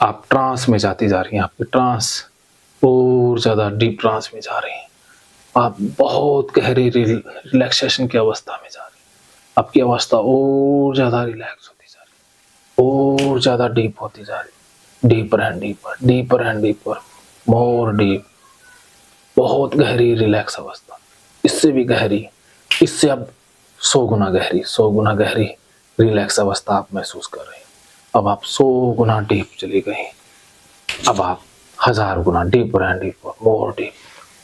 आप ट्रांस में जाती जा रही हैं, आपकी ट्रांस और ज़्यादा डीप ट्रांस में जा रही हैं। आप बहुत गहरी रिलैक्सेशन की अवस्था में जा रही हैं। आपकी अवस्था और ज़्यादा रिलैक्स होती जा रही है, और ज़्यादा डीप होती जा रही है, deeper and deeper, deeper and deeper, more deep, बहुत गहरी रिलैक्स अवस्था, इससे भी गहरी, इससे अब 100 गुना गहरी, 100 गुना गहरी रिलैक्स अवस्था आप महसूस कर रहे हैं। अब आप 100 गुना डीप चली गई। अब आप 1000 गुना deeper and deeper, more deep,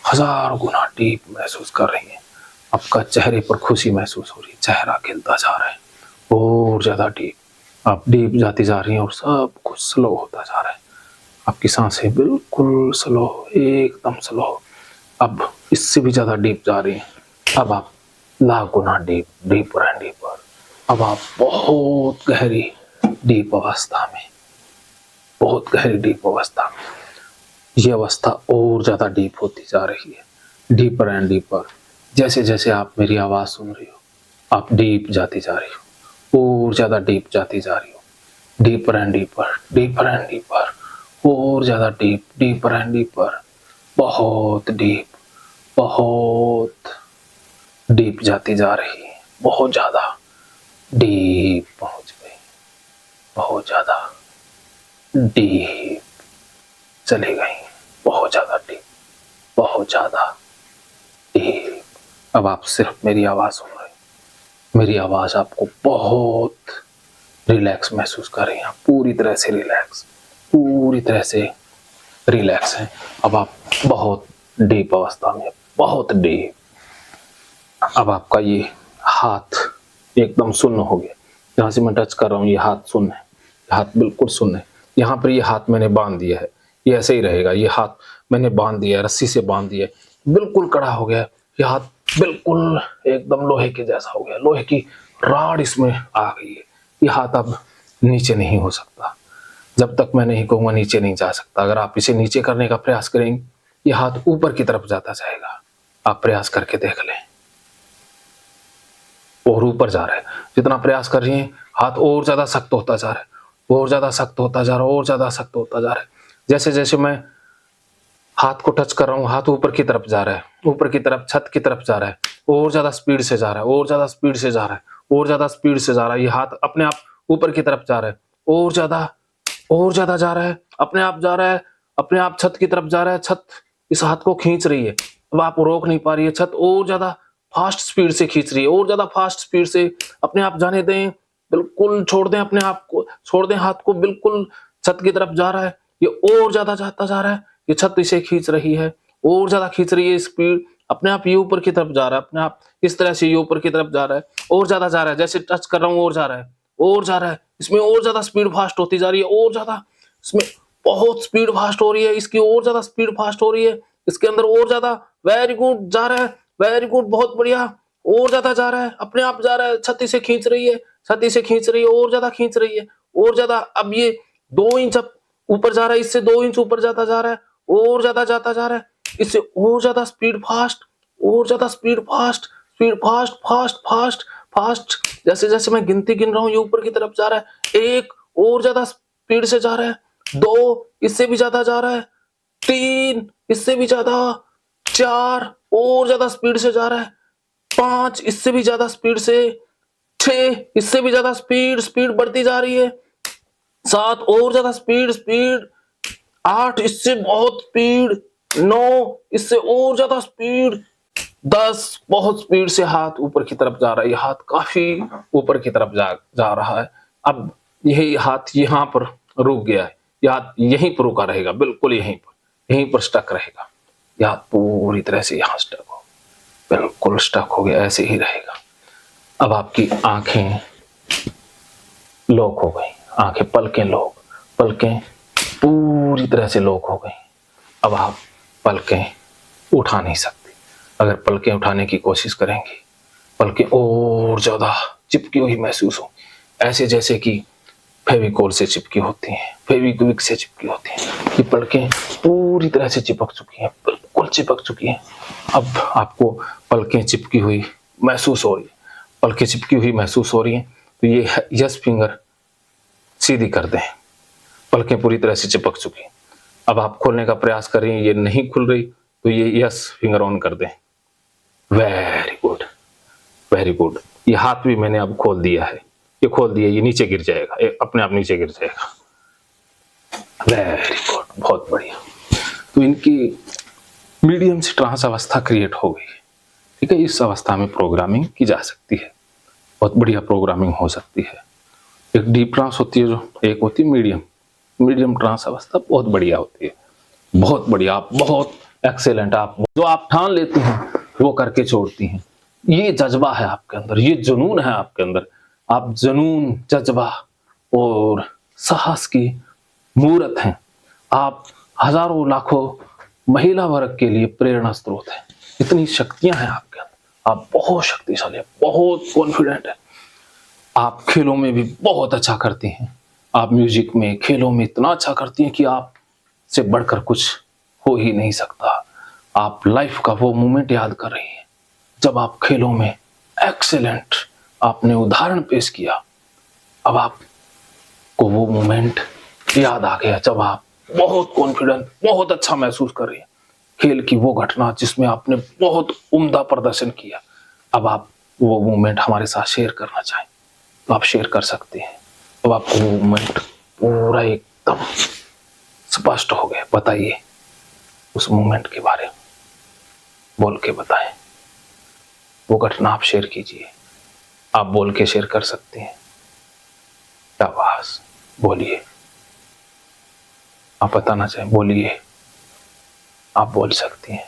1000 गुना डीप महसूस कर रही हैं। आपका चेहरे पर खुशी महसूस हो रही है, चेहरा खिलता जा रहा है, और ज़्यादा डीप आप डीप जाती जा रही हैं, और सब कुछ स्लो होता जा रहा है। आपकी सांसें बिल्कुल स्लो, एकदम स्लो, अब इससे भी ज़्यादा डीप जा रही हैं। अब आप लाख गुना डीप, डीपर एंड डीपर, अब आप बहुत गहरी डीप अवस्था में, बहुत गहरी डीप अवस्था में, ये अवस्था और ज़्यादा डीप होती जा रही है, डीपर एंड डीपर। जैसे जैसे आप मेरी आवाज़ सुन रही हो, आप डीप जाती जा रही हो, और ज़्यादा डीप जाती जा रही हो, deeper and deeper, deeper and deeper, और ज़्यादा डीप, डीपर एंड डीपर, बहुत डीप, बहुत डीप जाती जा रही है, बहुत ज़्यादा डीप पहुंच गई, बहुत ज़्यादा डीप चली गई, बहुत ज़्यादा डीप, बहुत ज़्यादा डीप। अब आप सिर्फ मेरी आवाज़ सुन रहे हैं, मेरी आवाज़ आपको बहुत रिलैक्स महसूस कर रही है, पूरी तरह से रिलैक्स, पूरी तरह से रिलैक्स है। अब आप बहुत डीप अवस्था में, बहुत डीप। अब आपका ये हाथ एकदम सुन्न हो गया, जहाँ से मैं टच कर रहा हूँ ये हाथ सुन्न है, हाथ बिल्कुल सुन्न है। यहाँ पर ये हाथ मैंने बांध दिया है, ये ऐसे ही रहेगा। ये हाथ मैंने बांध दिया है, रस्सी से बांध दिया है, बिल्कुल कड़ा हो गया। ये हाथ बिल्कुल एकदम लोहे के जैसा हो गया, लोहे की राड इसमें आ गई है। ये हाथ अब नीचे नहीं हो सकता, जब तक मैं नहीं कहूँगा नीचे नहीं जा सकता। अगर आप इसे नीचे करने का प्रयास करेंगे, ये हाथ ऊपर की तरफ जाता जाएगा। आप प्रयास करके देख लें, और ऊपर जा रहा है। जितना प्रयास कर रही हैं, हाथ और ज्यादा सख्त होता जा रहा है, और ज्यादा सख्त होता जा रहा है, और ज्यादा सख्त होता जा रहा है। जैसे जैसे मैं हाथ को टच कर रहा हूँ, हाथ ऊपर की तरफ जा रहा है, ऊपर की तरफ, छत की तरफ जा रहा है, और ज्यादा स्पीड से जा रहा है, और ज्यादा स्पीड से जा रहा है, और ज्यादा स्पीड से जा रहा है। ये हाथ अपने आप ऊपर की तरफ जा रहा है, और ज्यादा जा रहा है, अपने आप जा रहा है, अपने आप छत की तरफ जा रहा है। छत इस हाथ को खींच रही है, अब आप रोक नहीं पा रही है। छत और ज्यादा फास्ट स्पीड से खींच रही है, और ज्यादा फास्ट स्पीड से। अपने आप जाने दें, बिल्कुल छोड़ दें अपने आप को, छोड़ दें हाथ को, बिल्कुल छत की तरफ जा रहा है। ये और ज्यादा जाता जा रहा है, ये छत इसे खींच रही है, और ज्यादा खींच रही है। स्पीड अपने आप ये ऊपर की तरफ जा रहा है, अपने आप इस तरह से ये ऊपर की तरफ जा रहा है, और ज्यादा जा रहा है। जैसे टच कर रहा हूँ और जा रहा है, और जा रहा है। इसमें और ज्यादा स्पीड फास्ट होती जा रही है, और ज्यादा इसमें बहुत स्पीड फास्ट हो रही है, इसकी और ज्यादा स्पीड फास्ट हो रही है, इसके अंदर और ज्यादा। वेरी गुड, जा रहा है, वेरी गुड, बहुत बढ़िया, और ज्यादा जा रहा है, अपने आप जा रहा है। छत से खींच रही है, छत से खींच रही है, और ज्यादा खींच रही है, और ज्यादा। अब ये 2 इंच ऊपर जा रहा है, इससे 2 इंच ऊपर जाता जा रहा है, और ज्यादा जाता जा रहा है, इससे और ज्यादा स्पीड फास्ट, और ज्यादा speed fast, speed fast, fast fast fast. जैसे जैसे मैं गिनती गिन रहा हूँ, ये ऊपर की तरफ जा रहा है। 1, और ज्यादा स्पीड से जा रहा है। 2, इससे भी ज्यादा जा रहा है। 3, इससे भी ज्यादा। 4, और ज्यादा स्पीड से जा रहा है। 5, इससे भी ज्यादा स्पीड से। 6, इससे भी ज्यादा स्पीड, स्पीड बढ़ती जा रही है। 7, और ज्यादा स्पीड, स्पीड। 8, इससे बहुत स्पीड। 9, इससे और ज्यादा स्पीड। 10, बहुत स्पीड से हाथ ऊपर की तरफ जा रहा है। ये हाथ काफी ऊपर की तरफ जा रहा है। अब यही हाथ यहाँ पर रुक गया है, यह हाथ यहीं पर रुका रहेगा, बिल्कुल यहीं पर स्टक रहेगा। यह हाथ पूरी तरह से यहाँ स्टक हो, बिल्कुल स्टक हो गया, ऐसे ही रहेगा। अब आपकी आंखें लॉक हो गई, आंखें, पलकें लॉक, पलकें पूरी तरह से लॉक हो गई। अब आप पलकें उठा नहीं सकते। अगर पलकें उठाने की कोशिश करेंगे, पलकें और ज्यादा चिपकी हुई महसूस हो, ऐसे जैसे कि फेविकोल से चिपकी होती हैं, फेविक्विक से चिपकी होती हैं। ये पलकें पूरी तरह से चिपक चुकी हैं, बिल्कुल चिपक चुकी हैं। अब आपको पलकें चिपकी हुई महसूस हो रही है, पलकें चिपकी हुई महसूस हो रही हैं, तो ये यस फिंगर सीधी कर दें, पलकें पूरी तरह से चिपक चुकी। अब आप खोलने का प्रयास करें, ये नहीं खुल रही तो ये यस फिंगर ऑन कर दें। Very good, very good. ये हाथ भी मैंने अब खोल दिया है, ये खोल दिया, ये नीचे गिर जाएगा, अपने आप नीचे गिर जाएगा। वेरी गुड, बहुत बढ़िया। तो इनकी मीडियम से ट्रांस अवस्था क्रिएट हो गई। ठीक है, इस अवस्था में प्रोग्रामिंग की जा सकती है, बहुत बढ़िया प्रोग्रामिंग हो सकती है। एक डीप ट्रांस होती है, जो एक होती है मीडियम ट्रांस अवस्था, बहुत बढ़िया होती है, बहुत बढ़िया। आप बहुत एक्सेलेंट, आप जो आप ठान लेती हैं वो करके छोड़ती हैं। ये जज्बा है आपके अंदर, ये जुनून है आपके अंदर। आप जुनून, जज्बा और साहस की मूर्त हैं। आप हजारों लाखों महिला वर्ग के लिए प्रेरणा स्रोत है। इतनी शक्तियां हैं आपके अंदर, आप बहुत शक्तिशाली हैं, बहुत कॉन्फिडेंट है। आप खेलों में भी बहुत अच्छा करती हैं, आप म्यूजिक में, खेलों में इतना अच्छा करती हैं कि आप से बढ़कर कुछ हो ही नहीं सकता। आप लाइफ का वो मोमेंट याद कर रही हैं जब आप खेलों में एक्सेलेंट, आपने उदाहरण पेश किया। अब आपको वो मोमेंट याद आ गया जब आप बहुत कॉन्फिडेंट, बहुत अच्छा महसूस कर रही हैं। खेल की वो घटना जिसमें आपने बहुत उम्दा प्रदर्शन किया। अब आप वो मोमेंट हमारे साथ शेयर करना चाहें तो आप शेयर कर सकते हैं। अब आपको वो मोमेंट पूरा एकदम स्पष्ट हो गया। बताइए उस मोमेंट के बारे में, बोल के बताएं। वो घटना आप शेयर कीजिए, आप बोल के शेयर कर सकते हैं। शाबाश, बोलिए। आप बताना चाहें, बोलिए। आप बोल सकती हैं,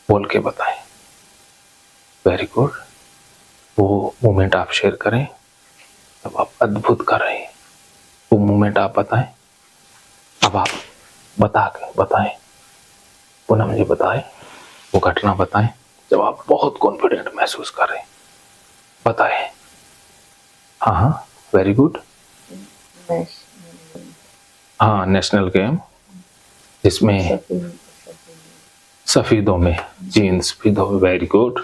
बोल के बताएं। Very good. वो मोमेंट आप शेयर करें तब आप अद्भुत कर रहे हैं। वो मोमेंट आप बताएं। अब आप बताएं, पुनः मुझे बताएं, वो घटना बताएं जब आप बहुत कॉन्फिडेंट महसूस कर रहे हैं। बताएं। हाँ, वेरी गुड। हाँ, नेशनल गेम जिसमें सफेदों में जीन्स सफेदों में, वेरी गुड,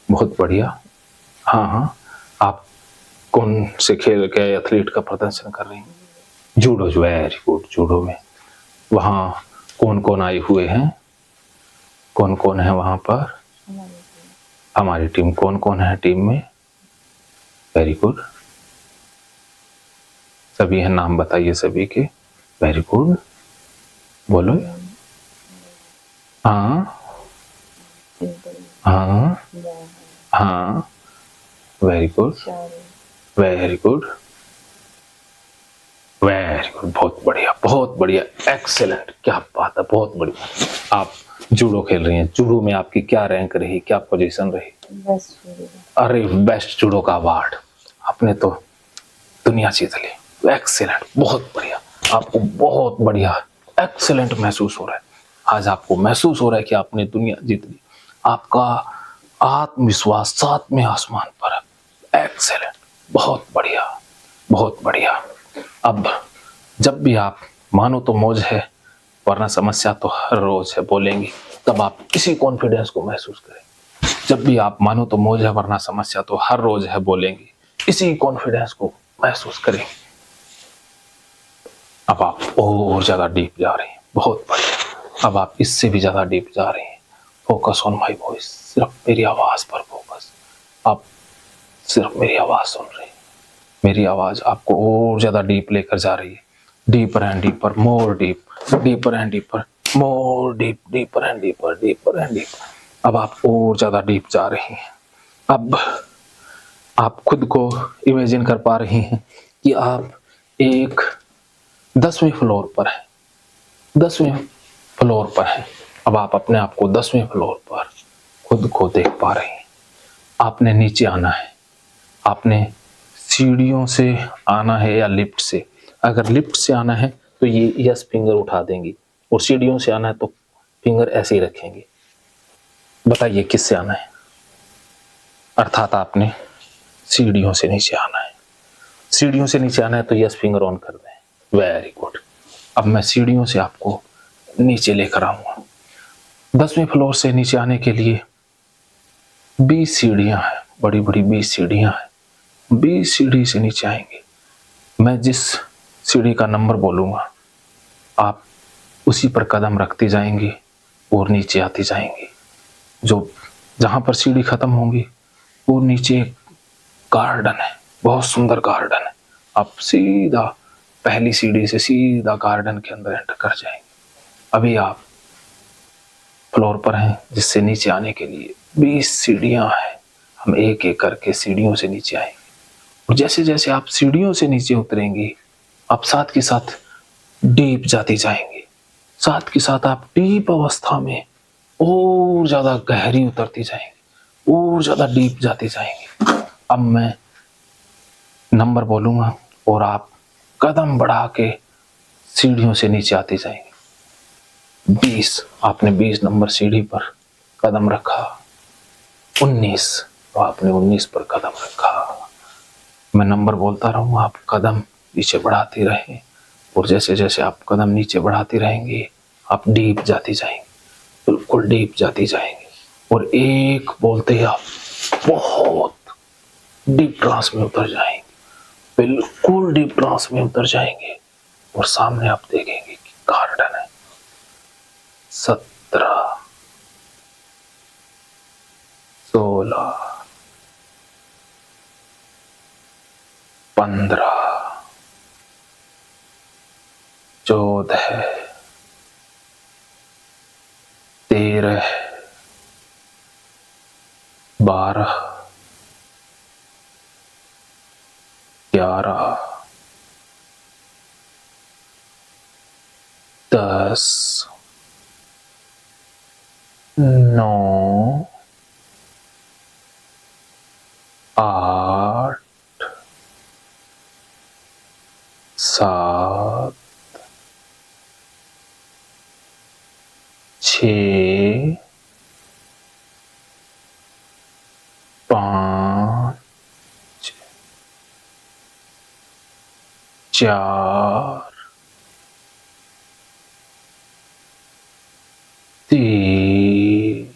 बहुत बढ़िया। हाँ, आप कौन से खेल के एथलीट का प्रदर्शन कर रही हैं? जूडो, वेरी गुड, जूडो में। वहाँ कौन कौन आए हुए हैं? कौन कौन है वहाँ पर? हमारी टीम। कौन कौन है टीम में? वेरी गुड, सभी हैं, नाम बताइए सभी के। वेरी गुड, बोलो। हाँ हाँ हाँ, very good, very good, very good, बहुत बढ़िया, बहुत बढ़िया, एक्सेलेंट, क्या बात है, बहुत बढ़िया। आप जूडो खेल रही हैं, जूडो में आपकी क्या रैंक रही, क्या पोजीशन रही? अरे, बेस्ट जूडो का अवार्ड आपने तो दुनिया जीत ली। एक्सेलेंट, बहुत बढ़िया। आपको बहुत बढ़िया एक्सेलेंट महसूस हो रहा है। आज आपको महसूस हो रहा है कि आपने दुनिया जीत ली। आपका आत्मविश्वास 7वें आसमान पर है। एक्सेलेंट, बहुत बढ़िया, बहुत बढ़िया। अब जब भी आप मानो तो मौज है वरना समस्या तो हर रोज है बोलेंगी, तब आप इसी कॉन्फिडेंस को महसूस करें। जब भी आप मानो तो मौज है वरना समस्या तो हर रोज है बोलेंगी, इसी कॉन्फिडेंस को महसूस करें। अब आप और ज्यादा डीप जा रहे हैं, बहुत बढ़िया। अब आप इससे भी ज्यादा डीप जा रहे हैं। फोकस ऑन माई वॉइस, सिर्फ मेरी आवाज पर फोकस। आप सिर्फ मेरी आवाज सुन रहे हैं। मेरी आवाज आपको और ज्यादा डीप लेकर जा रही है। Deeper and deeper, more deep, deeper and deeper, more deep, deeper and deeper, deeper and deeper. अब आप और ज्यादा डीप जा रही हैं। अब आप खुद को इमेजिन कर पा रही हैं कि आप एक 10वें फ्लोर पर है, 10वें फ्लोर पर है। अब आप अपने आप को 10वें फ्लोर पर खुद को देख पा रहे हैं। आपने नीचे आना है, आपने सीढ़ियों से आना है या लिफ्ट से? अगर लिफ्ट से आना है तो ये यस फिंगर उठा देंगी, और सीढ़ियों से आना है तो फिंगर ऐसे ही रखेंगे। बताइए किससे आना है? अर्थात आपने सीढ़ियों से नीचे आना है। सीढ़ियों से नीचे आना है तो यस फिंगर ऑन कर दें। Very good. अब मैं सीढ़ियों से आपको नीचे लेकर आऊंगा। 10वें फ्लोर से नीचे आने के लिए 20 सीढ़ियां हैं, बड़ी बड़ी 20 सीढ़ियां हैं। 20 सीढ़ी से नीचे आएंगे। मैं जिस सीढ़ी का नंबर बोलूंगा, आप उसी पर कदम रखती जाएंगी और नीचे आती जाएंगी। जो जहां पर सीढ़ी खत्म होगी वो नीचे एक गार्डन है, बहुत सुंदर गार्डन है। आप सीधा पहली सीढ़ी से सीधा गार्डन के अंदर एंटर कर जाएंगे। अभी आप फ्लोर पर हैं, जिससे नीचे आने के लिए 20 सीढ़ियां हैं। हम एक एक करके सीढ़ियों से नीचे आएंगे और जैसे जैसे आप सीढ़ियों से नीचे उतरेंगे, आप साथ के साथ डीप जाती जाएंगे। साथ के साथ आप डीप अवस्था में और ज्यादा गहरी उतरती जाएंगे, और ज्यादा डीप जाती जाएंगे। अब मैं नंबर बोलूंगा और आप कदम बढ़ा के सीढ़ियों से नीचे आते जाएंगे। 20, आपने 20 नंबर सीढ़ी पर कदम रखा। 19, तो आपने 19 पर कदम रखा। मैं नंबर बोलता रहूंगा, आप कदम नीचे बढ़ाते रहें और जैसे जैसे आप कदम नीचे बढ़ाते रहेंगे, आप डीप जाती जाएंगे, बिल्कुल डीप जाती जाएंगे। और एक बोलते ही आप बहुत डीप ट्रांस में उतर जाएंगे, बिल्कुल डीप ट्रांस में उतर जाएंगे। और सामने आप देखेंगे कि गार्डन है। 17, 16, 15, 14, 13, 12, 11, 10, 9, 8, 7, 6, 5, 4, 3,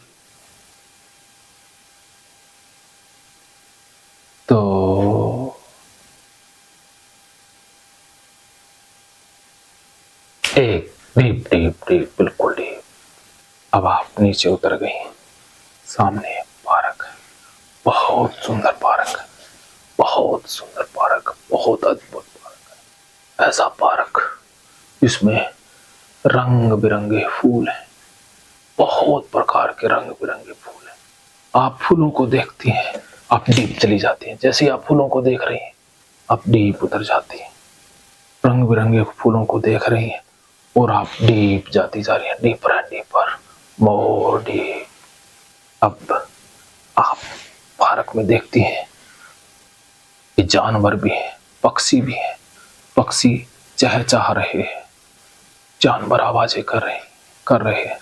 2, 1। डीप डीप डीप, बिल्कुल डीप। अब आप नीचे उतर गई। सामने पार्क है, बहुत सुंदर पार्क है, बहुत सुंदर पार्क, बहुत अद्भुत पार्क है। ऐसा पार्क जिसमें रंग बिरंगे फूल हैं, बहुत प्रकार के रंग बिरंगे फूल हैं। आप फूलों को देखती हैं, आप डीप चली जाती हैं। जैसे ही आप फूलों को देख रही हैं, आप डीप उतर जाती हैं। रंग बिरंगे फूलों को देख रही हैं और आप डीप जाती जा रही हैं, deeper and deeper, more deep. अब आप पार्क में देखती हैं कि जानवर भी हैं, पक्षी भी हैं। पक्षी चहचहा रहे हैं, जानवर आवाजें कर रहे हैं।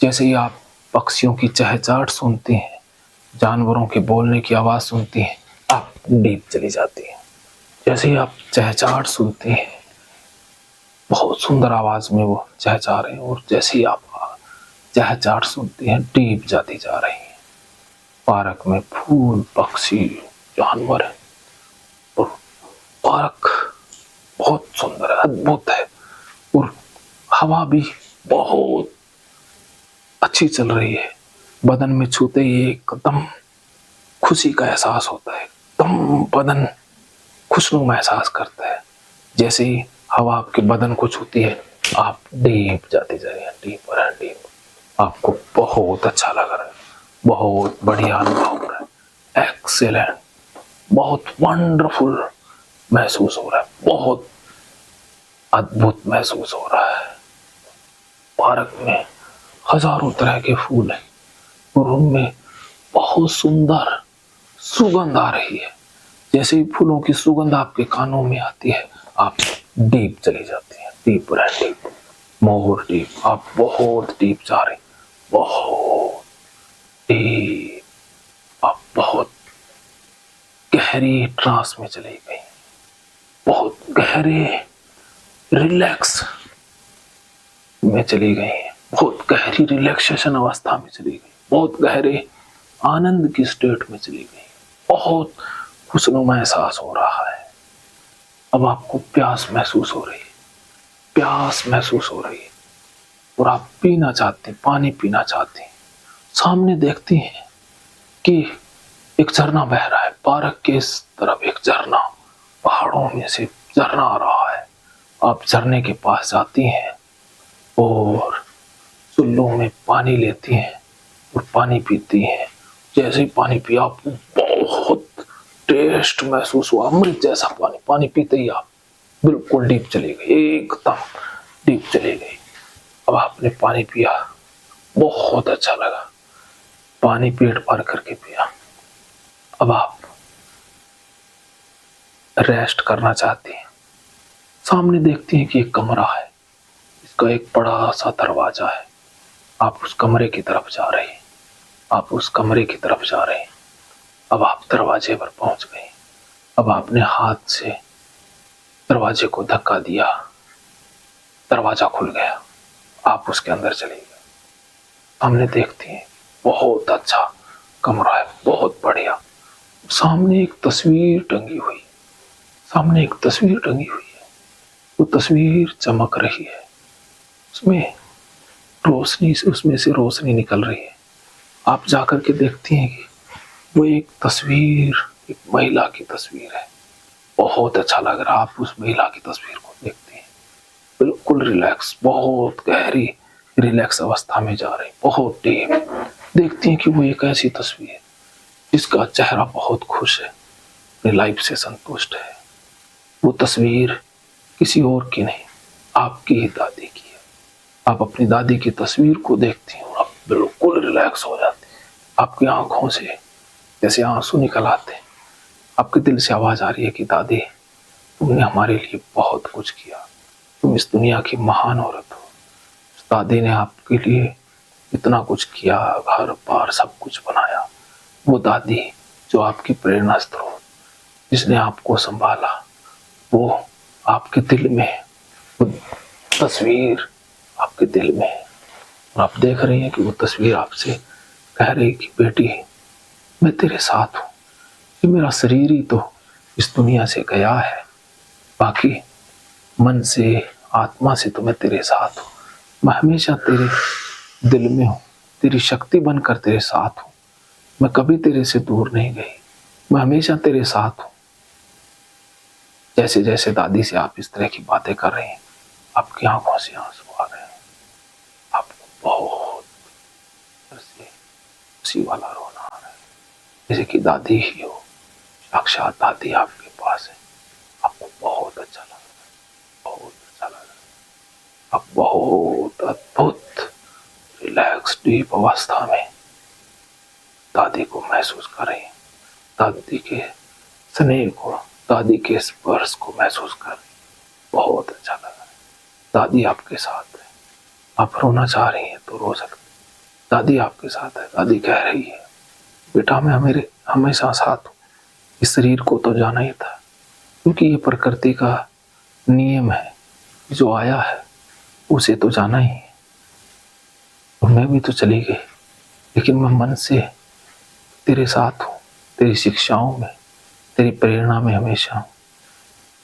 जैसे ही आप पक्षियों की चहचहाट सुनती हैं, जानवरों के बोलने की आवाज सुनती हैं, आप डीप चली जाती हैं। जैसे ही आप चहचहाट सुनती हैं, बहुत सुंदर आवाज में वो चहचहा रहे हैं, और जैसे ही आप चहचहाट सुनती हैं, डीप जाती जा रही हैं। पार्क में फूल, पक्षी, जानवर है और पार्क बहुत सुंदर है, अद्भुत है। और हवा भी बहुत अच्छी चल रही है। बदन में छूते ही एकदम खुशी का एहसास होता है, एकदम बदन खुशनुमा एहसास करता है। जैसे ही हवा आपके बदन को छूती है, आप डीप जाते जा रहे हैं, डीपर एंड डीप। आपको बहुत अच्छा लग रहा है, बहुत बढ़िया अनुभव हो रहा है, एक्सीलेंट, बहुत वंडरफुल महसूस हो रहा है, बहुत अद्भुत महसूस हो रहा है। पार्क में हजारों तरह के फूल हैं और उनमें बहुत सुंदर सुगंध आ रही है। जैसे ही फूलों की सुगंध आपके कानों में आती है, आप डीप चली जाती हैं, deep and deep, more deep. आप बहुत डीप जा रहे हैं, बहुत डीप। आप बहुत गहरी ट्रांस में चली गई, बहुत गहरे रिलैक्स में चली गई, बहुत गहरी रिलैक्सेशन अवस्था में चली गई, बहुत गहरे आनंद की स्टेट में चली गई। बहुत खुशनुमा एहसास हो रहा है। अब आपको प्यास महसूस हो रही है, प्यास महसूस हो रही है और आप पीना चाहते हैं, पानी पीना चाहते हैं। सामने देखती हैं कि एक झरना बह रहा है, पार्क के इस तरफ एक झरना, पहाड़ों में से झरना आ रहा है। आप झरने के पास जाती हैं और चुल्लू में पानी लेती हैं और पानी पीती हैं। जैसे ही पानी पिया आपको बहुत टेस्ट महसूस हुआ, अमृत जैसा पानी। पानी पीते ही आप बिल्कुल डीप चली गई, एकदम डीप चली गई। अब आपने पानी पिया, बहुत अच्छा लगा, पानी पेट भर करके पिया। अब आप रेस्ट करना चाहती हैं। सामने देखती हैं कि एक कमरा है, इसका एक बड़ा सा दरवाजा है। आप उस कमरे की तरफ जा रही हैं, आप उस कमरे की तरफ जा रहे हैं। अब आप दरवाजे पर पहुंच गए। अब आपने हाथ से दरवाजे को धक्का दिया, दरवाजा खुल गया, आप उसके अंदर चले गए। सामने देखती हैं, बहुत अच्छा कमरा है, बहुत बढ़िया। सामने एक तस्वीर टंगी हुई, सामने एक तस्वीर टंगी हुई है। वो तस्वीर चमक रही है, उसमें रोशनी से, उसमें से रोशनी निकल रही है। आप जाकर के देखती हैं कि वो एक तस्वीर, एक महिला की तस्वीर है। बहुत अच्छा लग रहा है। आप उस महिला की तस्वीर को देखते हैं, बिल्कुल रिलैक्स, बहुत गहरी रिलैक्स अवस्था में जा रही, बहुत डीप। देखती हैं कि वो एक ऐसी तस्वीर है जिसका चेहरा बहुत खुश है, अपनी लाइफ से संतुष्ट है। वो तस्वीर किसी और की नहीं, आपकी ही दादी की है। आप अपनी दादी की तस्वीर को देखती हैं और आप बिल्कुल रिलैक्स हो जाते हैं। आपकी आंखों से जैसे आंसू निकल आते हैं। आपके दिल से आवाज आ रही है कि दादी, तुमने हमारे लिए बहुत कुछ किया, तुम इस दुनिया की महान औरत हो। दादी ने आपके लिए इतना कुछ किया, घर बार सब कुछ बनाया। वो दादी जो आपकी प्रेरणा स्रोत, जिसने आपको संभाला, वो आपके दिल में है। वो तस्वीर आपके दिल में है और आप देख रही हैं कि वो तस्वीर आपसे कह रही कि बेटी, मैं तेरे साथ हूँ। ये मेरा शरीर ही तो इस दुनिया से गया है, बाकी मन से, आत्मा से तो मैं तेरे साथ हूँ। मैं हमेशा तेरे दिल में हूँ, तेरी शक्ति बनकर तेरे साथ हूँ। मैं कभी तेरे से दूर नहीं गई, मैं हमेशा तेरे साथ हूँ। जैसे जैसे दादी से आप इस तरह की बातें कर रहे हैं, आपकी आंखों से आंसू आ रहे हैं। आपको बहुत खुशी वाला रोना आ रहा है, जैसे कि दादी ही हो, साक्षात दादी आपके पास है। आपको बहुत अच्छा लग रहा है, बहुत अच्छा लग रहा है। आप बहुत अद्भुत रिलैक्स डीप अवस्था में दादी को महसूस कर रही हैं। दादी के स्नेह को, दादी के स्पर्श को महसूस कर रही हैं। बहुत अच्छा लग रहा है। दादी आपके साथ है। आप रोना चाह रही हैं तो रो सकते, दादी आपके साथ है। दादी कह रही है, बेटा मैं मेरे हमेशा साथ हूँ। इस शरीर को तो जाना ही था, क्योंकि ये प्रकृति का नियम है, जो आया है उसे तो जाना ही है। और मैं भी तो चली गई, लेकिन मैं मन से तेरे साथ हूँ, तेरी शिक्षाओं में, तेरी प्रेरणा में हमेशा हूँ।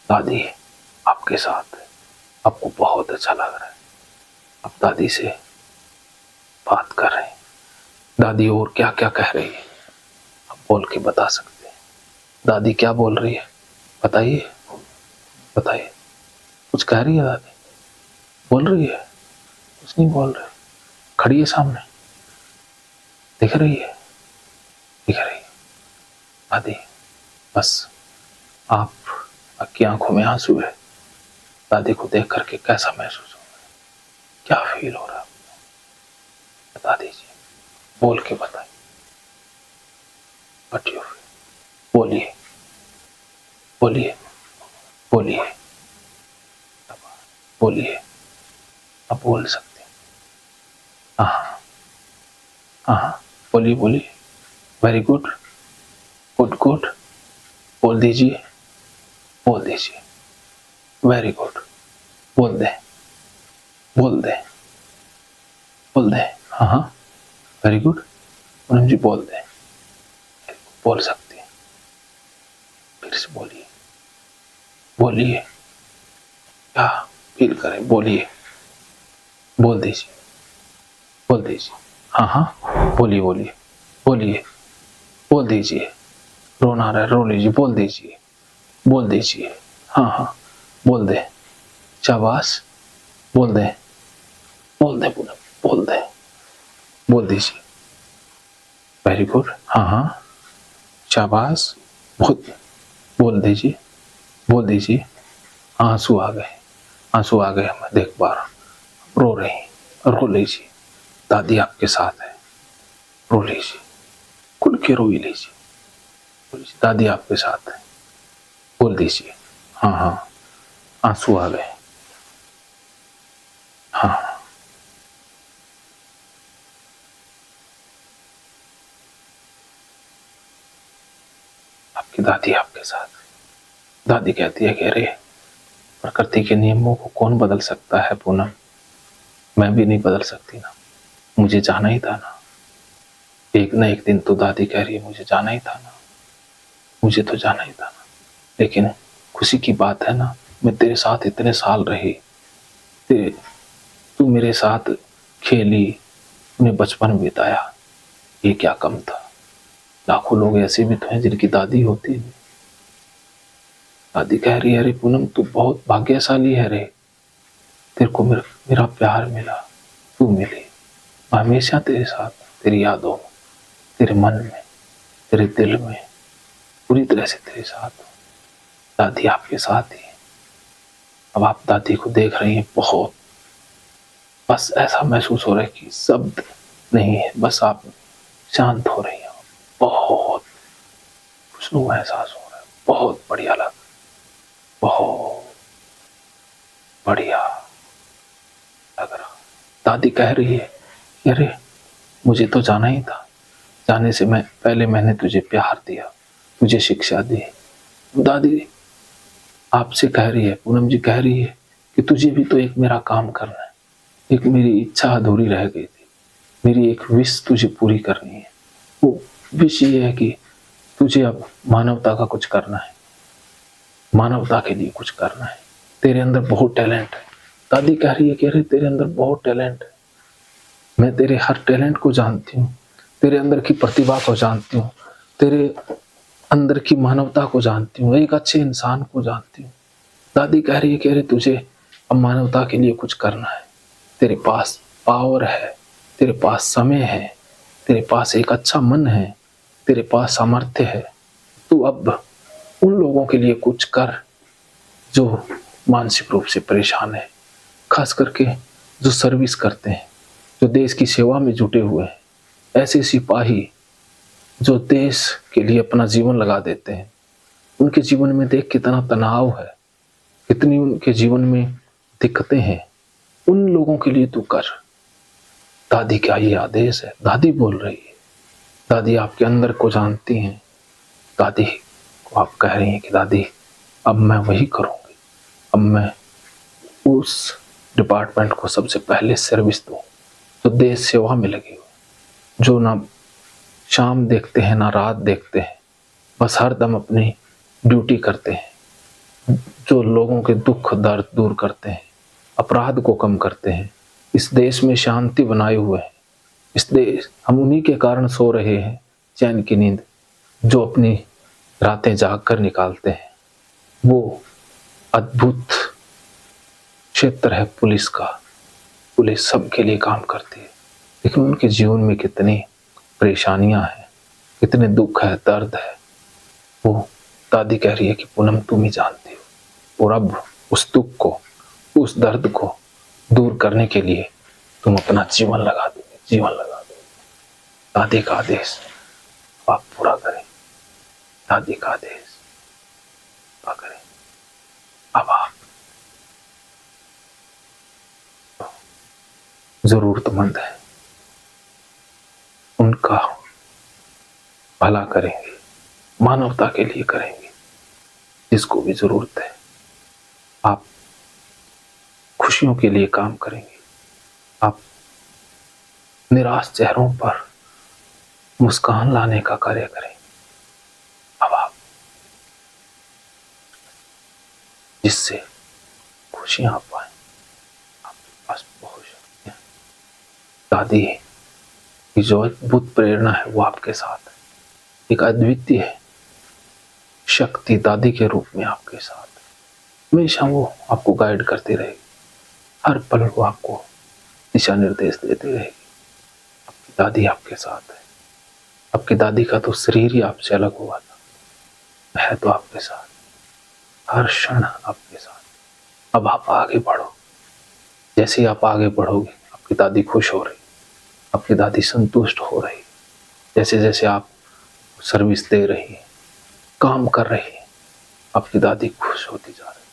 दादी आपके साथ है। आपको बहुत अच्छा लग रहा है। आप दादी से बात कर रहे हैं। दादी और क्या क्या कह रही है, आप बोल के बता सकते हैं। दादी क्या बोल रही है, बताइए, बताइए। कुछ कह रही है दादी? बोल रही है? कुछ नहीं बोल रही, खड़ी है सामने, दिख रही है, दिख रही है। दादी बस, आप की आंखों में आंसू है। दादी को देख करके कैसा महसूस हो रहा है, क्या फील हो रहा है, बता दीजिए, बोल के बताइए। बट यू बोलिए, बोलिए, बोलिए, बोलिए। आप बोल सकते हैं। हाँ हाँ, बोलिए बोलिए। Very good, good good. बोल दीजिए, बोल दीजिए। Very good. बोल दें, बोल दें, बोल दें। हाँ हाँ, वेरी गुड। पूनम जी बोल दें, बोल सकते हैं। फिर से बोलिए, बोलिए, क्या फील करें, बोलिए, बोल दीजिए, बोल दीजिए। हाँ हाँ, बोलिए बोलिए बोलिए, बोल दीजिए। रोना आ रहा है, रो लीजिए, बोल दीजिए, बोल दीजिए। हाँ हाँ, बोल दे, शाबाश, बोल दे, बोल दे पूनम, बोल दे, बोल दीजिए। Very good. हाँ हाँ, शाबाश, बहुत, बोल दीजिए, बोल दीजिए। आंसू आ गए, आंसू आ गए, मैं देख पा रहा हूँ, रो रही, रो लीजिए, दादी आपके साथ है, रो लीजिए, खुल के रो ही लीजिए, दादी आपके साथ है, बोल दीजिए। हाँ हाँ, आंसू आ गए। हाँ, आपकी दादी आपके साथ है। दादी कहती है कि अरे, प्रकृति के नियमों को कौन बदल सकता है पूनम, मैं भी नहीं बदल सकती ना, मुझे जाना ही था ना, एक न एक दिन तो दादी कह रही है मुझे जाना ही था ना, मुझे तो जाना ही था ना। लेकिन खुशी की बात है ना, मैं तेरे साथ इतने साल रही, तू मेरे साथ खेली, तूने बचपन बिताया, ये क्या कम था। लाखों लोग ऐसे भी तो हैं जिनकी दादी होती है। दादी कह रही है अरे पूनम तू बहुत भाग्यशाली है रे, तेरे को मेरा प्यार मिला, तू मिली, मैं हमेशा तेरे साथ, तेरी यादों में, तेरे मन में, तेरे दिल में, पूरी तरह से तेरे साथ हूँ। दादी आपके साथ ही है। अब आप दादी को देख रही हैं, बहुत, बस ऐसा महसूस हो रहा है कि शब्द नहीं है, बस आप शांत हो रही हैं, बहुत खुशनुमा एहसास हो रहा है, बहुत बढ़िया लग, बहुत बढ़िया लग रहा। दादी कह रही है अरे मुझे तो जाना ही था, जाने से मैं पहले मैंने तुझे प्यार दिया, तुझे शिक्षा दी। दादी आपसे कह रही है, पूनम जी कह रही है कि तुझे भी तो एक मेरा काम करना है, एक मेरी इच्छा अधूरी रह गई थी, मेरी एक विश तुझे पूरी करनी है। वो विश ये है कि तुझे अब मानवता का कुछ करना है, मानवता के लिए कुछ करना है, तेरे अंदर बहुत टैलेंट है। दादी कह रही है कि अरे तेरे अंदर बहुत टैलेंट है, मैं तेरे हर टैलेंट को जानती हूँ, तेरे अंदर की प्रतिभा को जानती हूँ, तेरे अंदर की मानवता को जानती हूँ, एक अच्छे इंसान को जानती हूँ। दादी कह रही है कि अरे तुझे अब मानवता के लिए कुछ करना है, तेरे पास पावर है, तेरे पास समय है, तेरे पास एक अच्छा मन है, तेरे पास सामर्थ्य है, तू अब उन लोगों के लिए कुछ कर जो मानसिक रूप से परेशान है, खास करके जो सर्विस करते हैं, जो देश की सेवा में जुटे हुए हैं, ऐसे सिपाही जो देश के लिए अपना जीवन लगा देते हैं। उनके जीवन में देख कितना तनाव है, कितनी उनके जीवन में दिक्कतें हैं, उन लोगों के लिए तू कर। दादी का ये आदेश है, दादी बोल रही है, दादी आपके अंदर को जानती हैं। दादी को आप कह रही हैं कि दादी अब मैं वही करूंगी, अब मैं उस डिपार्टमेंट को सबसे पहले सर्विस दूं जो देश सेवा में लगे हुए, जो ना शाम देखते हैं ना रात देखते हैं, बस हर दम अपनी ड्यूटी करते हैं, जो लोगों के दुख दर्द दूर करते हैं, अपराध को कम करते हैं, इस देश में शांति बनाए हुए हैं। इस देश, हम उन्हीं के कारण सो रहे हैं चैन की नींद, जो अपनी रातें जाग कर निकालते हैं। वो अद्भुत क्षेत्र है पुलिस का, पुलिस सबके लिए काम करती है, लेकिन उनके जीवन में कितनी परेशानियां हैं, कितने दुख है, दर्द है, वो दादी कह रही है कि पूनम तुम ही जानती हो। और अब उस दुख को, उस दर्द को दूर करने के लिए तुम अपना जीवन लगा दो, जीवन लगा दो। दादी का आदेश आप पूरा करें, दादी का आदेश पूरा करें। अब आप जरूरतमंद है उनका भला करेंगे, मानवता के लिए करेंगे, जिसको भी जरूरत है। आप खुशियों के लिए काम करेंगे, आप निराश चेहरों पर मुस्कान लाने का कार्य करें। अब आप जिससे खुशियां पाए। आपके पास बहुत शक्ति है। दादी की जो अद्भुत प्रेरणा है वो आपके साथ है। एक अद्वितीय शक्ति दादी के रूप में आपके साथ है। हमेशा वो आपको गाइड करती रहेगी, हर पल वो आपको दिशा निर्देश देती रहेगी। आपकी दादी आपके साथ है। आपकी दादी का तो शरीर ही आपसे अलग हुआ था, है तो आपके साथ, हर क्षण आपके साथ। अब आप आगे बढ़ो। जैसे ही आप आगे बढ़ोगे आपकी दादी खुश हो रही, आपकी दादी संतुष्ट हो रही। जैसे जैसे आप सर्विस दे रही है, काम कर रही है, आपकी दादी खुश होती जा रही,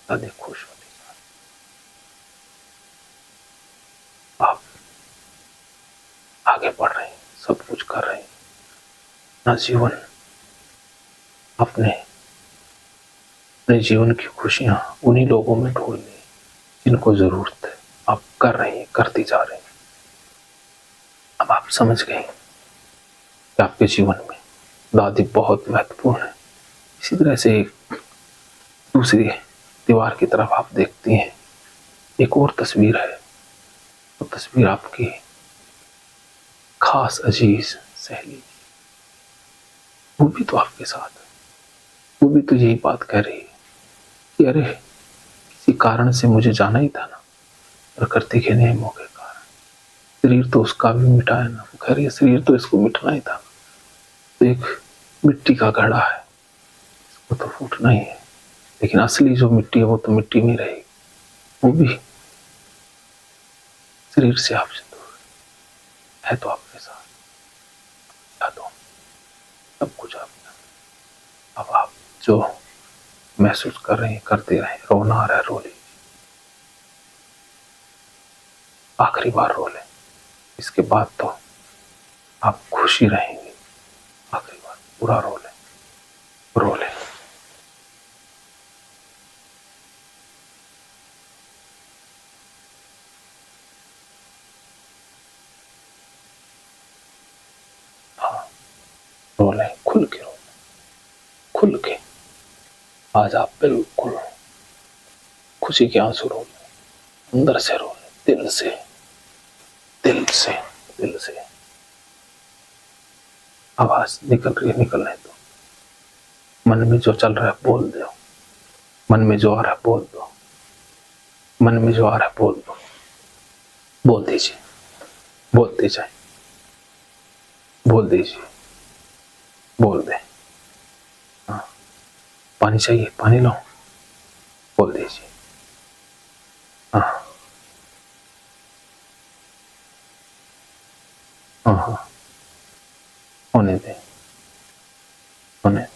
दादी खुश होती जा रही। आप आगे बढ़ रहे हैं, सब कुछ कर रहे हैं। अपना जीवन अपने जीवन की खुशियां उन्हीं लोगों में ढूंढनी जिनको जरूरत है। आप कर रहे हैं, करती जा रहे हैं। अब आप समझ गए कि आपके जीवन में दादी बहुत महत्वपूर्ण है। इसी तरह से एक दूसरी दीवार की तरफ आप देखती हैं, एक और तस्वीर है। वो तस्वीर आपकी खास अजीज सहेली, वो भी तो आपके साथ है। वो भी तो यही बात कह रही है कि अरे किसी कारण से मुझे जाना ही था ना, प्रकृति के नियमों के कारण। शरीर तो उसका भी मिटा है ना। वो कह रही है शरीर तो इसको मिटना ही था। तो एक मिट्टी का घड़ा है, इसको तो फूटना ही है। लेकिन असली जो मिट्टी है वो तो मिट्टी में रहेगी। वो भी शरीर से आपसे दूर है तो आपके साथ, यादों सब कुछ आपका। अब आप जो महसूस कर रहे हैं करते रहे। रोना आ रहा है, रो लीजिए, आखिरी बार रो लें। इसके बाद तो आप खुशी रहेंगे। आखिरी बार पूरा रो लें, रो लें। हाँ, रो लें, खुल के रो लें, खुल के। आज आप बिल्कुल खुशी के आंसू रो लें, अंदर से रो लें, दिल से, दिल से, दिल से। आवाज निकल रही है, निकलने दो। मन में जो चल रहा है बोल दो। मन में जो आ रहा है बोल दो। मन में जो आ रहा है बोल दो। बोल दीजिए, बोलते जाए, बोल दीजिए, बोल दे। हाँ, पानी चाहिए, पानी लो, बोल दीजिए। हाँ हाँ हाँ, होने दे, होने दे।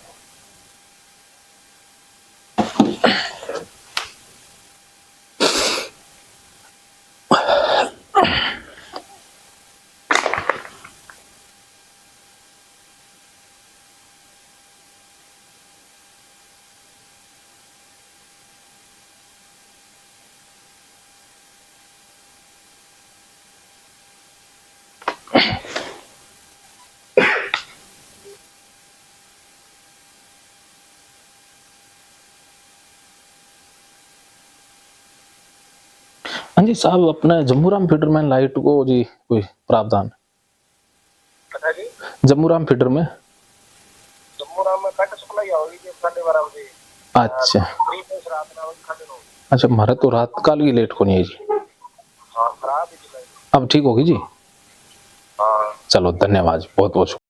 हाँ जी साहब, अपने जम्मूराम फीडर में लाइट को जी कोई प्रावधान? जम्मूराम फीडर में कट सप्लाई होगी जी 12:30 बजे। अच्छा अच्छा, हमारे तो रात काल की लेट को नहीं है जी। हाँ, खराब है। अब ठीक होगी जी। हाँ, चलो धन्यवाद, बहुत बहुत।